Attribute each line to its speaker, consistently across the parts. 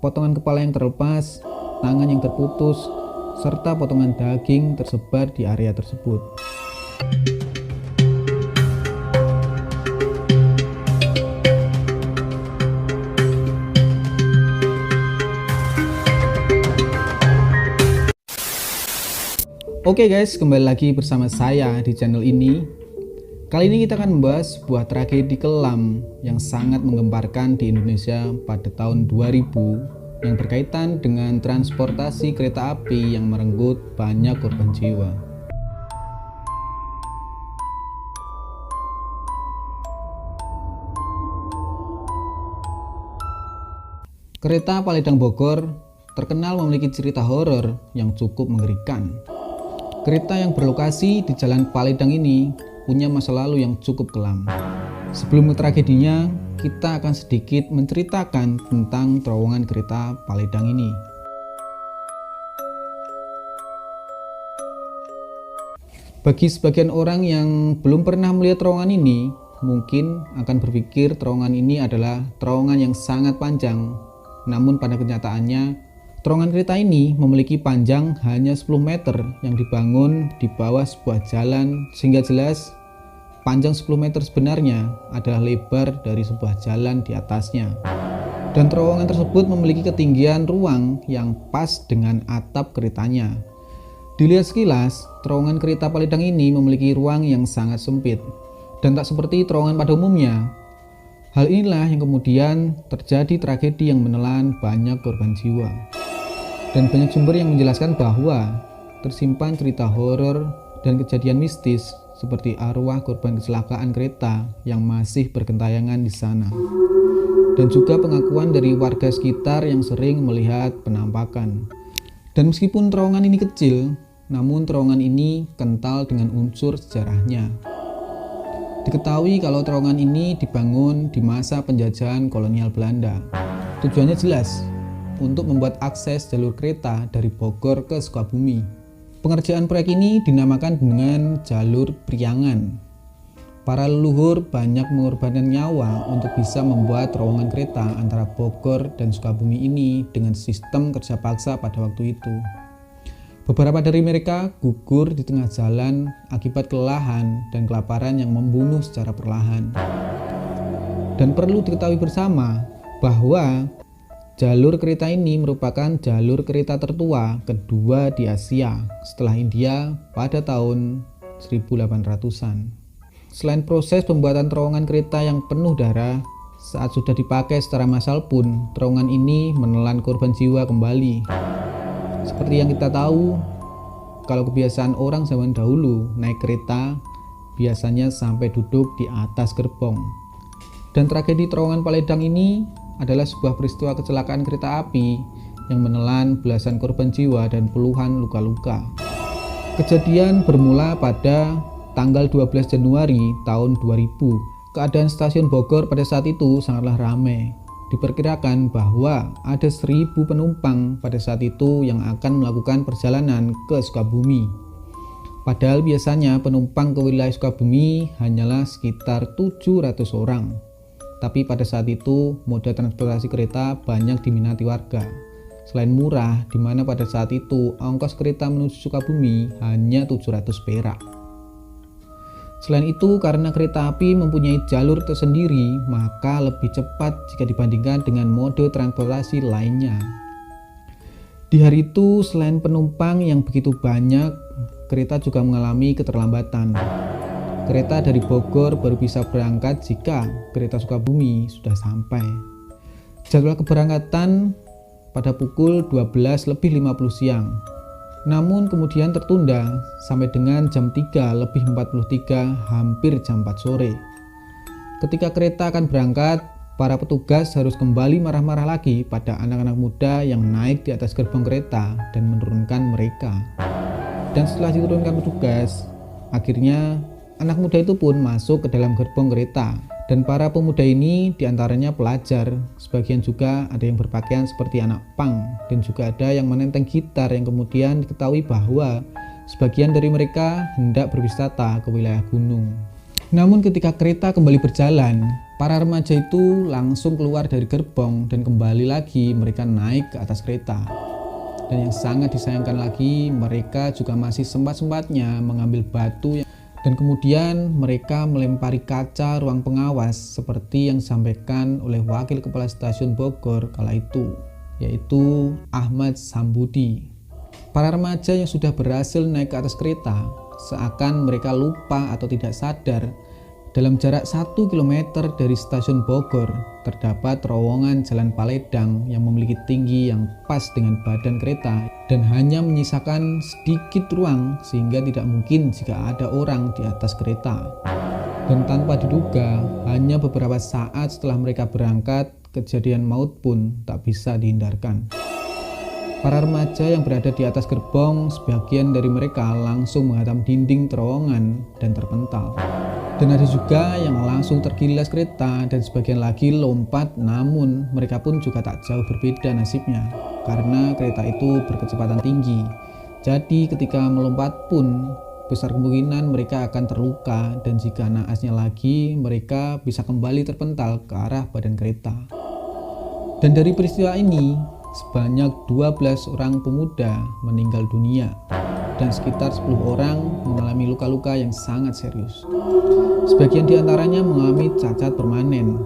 Speaker 1: potongan kepala yang terlepas, tangan yang terputus, serta potongan daging tersebar di area tersebut. Oke guys, kembali lagi bersama saya di channel ini. Kali ini kita akan membahas sebuah tragedi kelam yang sangat menggemparkan di Indonesia pada tahun 2000 yang berkaitan dengan transportasi kereta api yang merenggut banyak korban jiwa. Kereta Paledang Bogor terkenal memiliki cerita horor yang cukup mengerikan. Kereta yang berlokasi di Jalan Paledang ini punya masa lalu yang cukup kelam. Sebelum ke tragedinya, kita akan sedikit menceritakan tentang terowongan kereta Paledang ini. Bagi sebagian orang yang belum pernah melihat terowongan ini, mungkin akan berpikir terowongan ini adalah terowongan yang sangat panjang. Namun pada kenyataannya, terowongan kereta ini memiliki panjang hanya 10 meter yang dibangun di bawah sebuah jalan, sehingga jelas panjang 10 meter sebenarnya adalah lebar dari sebuah jalan di atasnya. Dan terowongan tersebut memiliki ketinggian ruang yang pas dengan atap keretanya. Dilihat sekilas, terowongan kereta Paledang ini memiliki ruang yang sangat sempit dan tak seperti terowongan pada umumnya. Hal inilah yang kemudian terjadi tragedi yang menelan banyak korban jiwa. Dan banyak sumber yang menjelaskan bahwa tersimpan cerita horor dan kejadian mistis seperti arwah korban kecelakaan kereta yang masih bergentayangan di sana. Dan juga pengakuan dari warga sekitar yang sering melihat penampakan. Dan meskipun terowongan ini kecil, namun terowongan ini kental dengan unsur sejarahnya. Diketahui kalau terowongan ini dibangun di masa penjajahan kolonial Belanda. Tujuannya jelas, untuk membuat akses jalur kereta dari Bogor ke Sukabumi. Pengerjaan proyek ini dinamakan dengan jalur Priangan. Para leluhur banyak mengorbankan nyawa untuk bisa membuat terowongan kereta antara Bogor dan Sukabumi ini dengan sistem kerja paksa pada waktu itu. Beberapa dari mereka gugur di tengah jalan akibat kelelahan dan kelaparan yang membunuh secara perlahan. Dan perlu diketahui bersama bahwa jalur kereta ini merupakan jalur kereta tertua kedua di Asia setelah India pada tahun 1800-an. Selain proses pembuatan terowongan kereta yang penuh darah, saat sudah dipakai secara massal pun terowongan ini menelan korban jiwa kembali. Seperti yang kita tahu, kalau kebiasaan orang zaman dahulu naik kereta biasanya sampai duduk di atas gerbong. Dan tragedi terowongan Paledang ini adalah sebuah peristiwa kecelakaan kereta api yang menelan belasan korban jiwa dan puluhan luka-luka. Kejadian bermula pada tanggal 12 Januari tahun 2000. Keadaan stasiun Bogor pada saat itu sangatlah ramai. Diperkirakan bahwa ada 1.000 penumpang pada saat itu yang akan melakukan perjalanan ke Sukabumi. Padahal biasanya penumpang ke wilayah Sukabumi hanyalah sekitar 700 orang. Tapi pada saat itu moda transportasi kereta banyak diminati warga. Selain murah, di mana pada saat itu ongkos kereta menuju Sukabumi hanya 700 perak. Selain itu, karena kereta api mempunyai jalur tersendiri, maka lebih cepat jika dibandingkan dengan mode transportasi lainnya. Di hari itu, selain penumpang yang begitu banyak, kereta juga mengalami keterlambatan. Kereta dari Bogor baru bisa berangkat jika kereta Sukabumi sudah sampai. Jadwal keberangkatan pada pukul 12.50 siang. Namun kemudian tertunda sampai dengan jam 3.43, hampir jam 4 sore. Ketika kereta akan berangkat, para petugas harus kembali marah-marah lagi pada anak-anak muda yang naik di atas gerbong kereta dan menurunkan mereka. Dan setelah diturunkan petugas, akhirnya anak muda itu pun masuk ke dalam gerbong kereta. Dan para pemuda ini diantaranya pelajar, sebagian juga ada yang berpakaian seperti anak pang, dan juga ada yang menenteng gitar yang kemudian diketahui bahwa sebagian dari mereka hendak berwisata ke wilayah gunung. Namun ketika kereta kembali berjalan, para remaja itu langsung keluar dari gerbong dan kembali lagi mereka naik ke atas kereta. Dan yang sangat disayangkan lagi, mereka juga masih sempat-sempatnya mengambil batu dan kemudian mereka melempari kaca ruang pengawas seperti yang disampaikan oleh Wakil Kepala Stasiun Bogor kala itu, yaitu Ahmad Sambudi. Para remaja yang sudah berhasil naik ke atas kereta, seakan mereka lupa atau tidak sadar, dalam jarak 1 km dari stasiun Bogor terdapat terowongan jalan Paledang yang memiliki tinggi yang pas dengan badan kereta dan hanya menyisakan sedikit ruang sehingga tidak mungkin jika ada orang di atas kereta. Dan tanpa diduga, hanya beberapa saat setelah mereka berangkat, kejadian maut pun tak bisa dihindarkan. Para remaja yang berada di atas gerbong, sebagian dari mereka langsung menghantam dinding terowongan dan terpental. Dan ada juga yang langsung tergilas kereta dan sebagian lagi lompat, namun mereka pun juga tak jauh berbeda nasibnya karena kereta itu berkecepatan tinggi. Jadi ketika melompat pun besar kemungkinan mereka akan terluka dan jika naasnya lagi mereka bisa kembali terpental ke arah badan kereta. Dan dari peristiwa ini sebanyak 12 orang pemuda meninggal dunia dan sekitar 10 orang mengalami luka-luka yang sangat serius. Sebagian di antaranya mengalami cacat permanen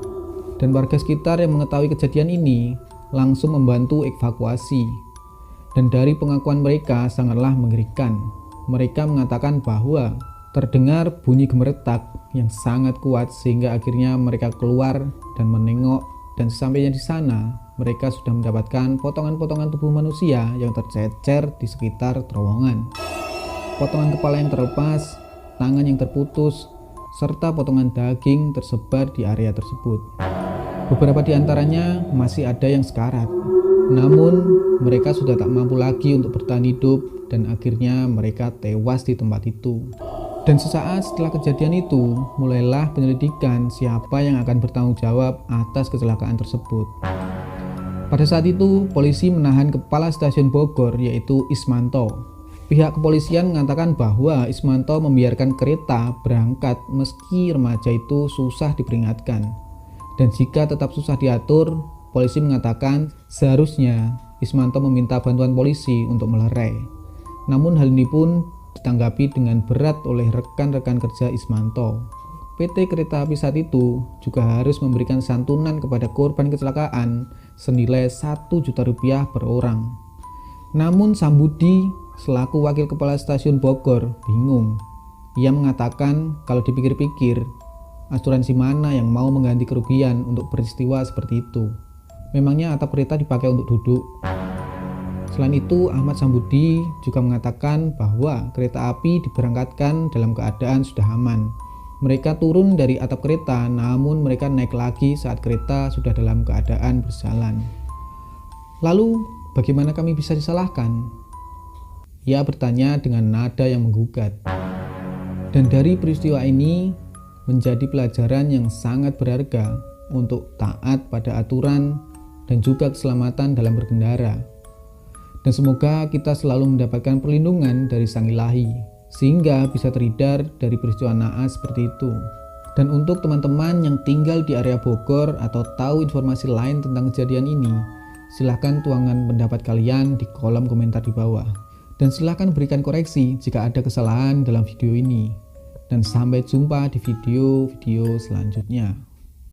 Speaker 1: dan warga sekitar yang mengetahui kejadian ini langsung membantu evakuasi. Dan dari pengakuan mereka sangatlah mengerikan. Mereka mengatakan bahwa terdengar bunyi gemeretak yang sangat kuat sehingga akhirnya mereka keluar dan menengok, dan sesampainya di sana mereka sudah mendapatkan potongan-potongan tubuh manusia yang tercecer di sekitar terowongan. Potongan kepala yang terlepas, tangan yang terputus, serta potongan daging tersebar di area tersebut. Beberapa di antaranya masih ada yang sekarat, namun mereka sudah tak mampu lagi untuk bertahan hidup dan akhirnya mereka tewas di tempat itu. Dan sesaat setelah kejadian itu, mulailah penyelidikan siapa yang akan bertanggung jawab atas kecelakaan tersebut. Pada saat itu, polisi menahan Kepala Stasiun Bogor yaitu Ismanto. Pihak kepolisian mengatakan bahwa Ismanto membiarkan kereta berangkat meski remaja itu susah diperingatkan. Dan jika tetap susah diatur, polisi mengatakan seharusnya Ismanto meminta bantuan polisi untuk melerai. Namun hal ini pun ditanggapi dengan berat oleh rekan-rekan kerja Ismanto. PT Kereta Api saat itu juga harus memberikan santunan kepada korban kecelakaan senilai Rp1 juta per orang. Namun Sambudi selaku Wakil Kepala Stasiun Bogor bingung. Ia mengatakan kalau dipikir-pikir, asuransi mana yang mau mengganti kerugian untuk peristiwa seperti itu? Memangnya atap kereta dipakai untuk duduk? Selain itu, Ahmad Sambudi juga mengatakan bahwa kereta api diberangkatkan dalam keadaan sudah aman. Mereka turun dari atap kereta, namun mereka naik lagi saat kereta sudah dalam keadaan berjalan. Lalu, bagaimana kami bisa disalahkan? Ia bertanya dengan nada yang menggugat. Dan dari peristiwa ini menjadi pelajaran yang sangat berharga untuk taat pada aturan dan juga keselamatan dalam berkendara. Dan semoga kita selalu mendapatkan perlindungan dari Sang Ilahi, sehingga bisa terhindar dari peristiwa naas seperti itu. Dan untuk teman-teman yang tinggal di area Bogor atau tahu informasi lain tentang kejadian ini, silahkan tuangkan pendapat kalian di kolom komentar di bawah. Dan silahkan berikan koreksi jika ada kesalahan dalam video ini. Dan sampai jumpa di video-video selanjutnya.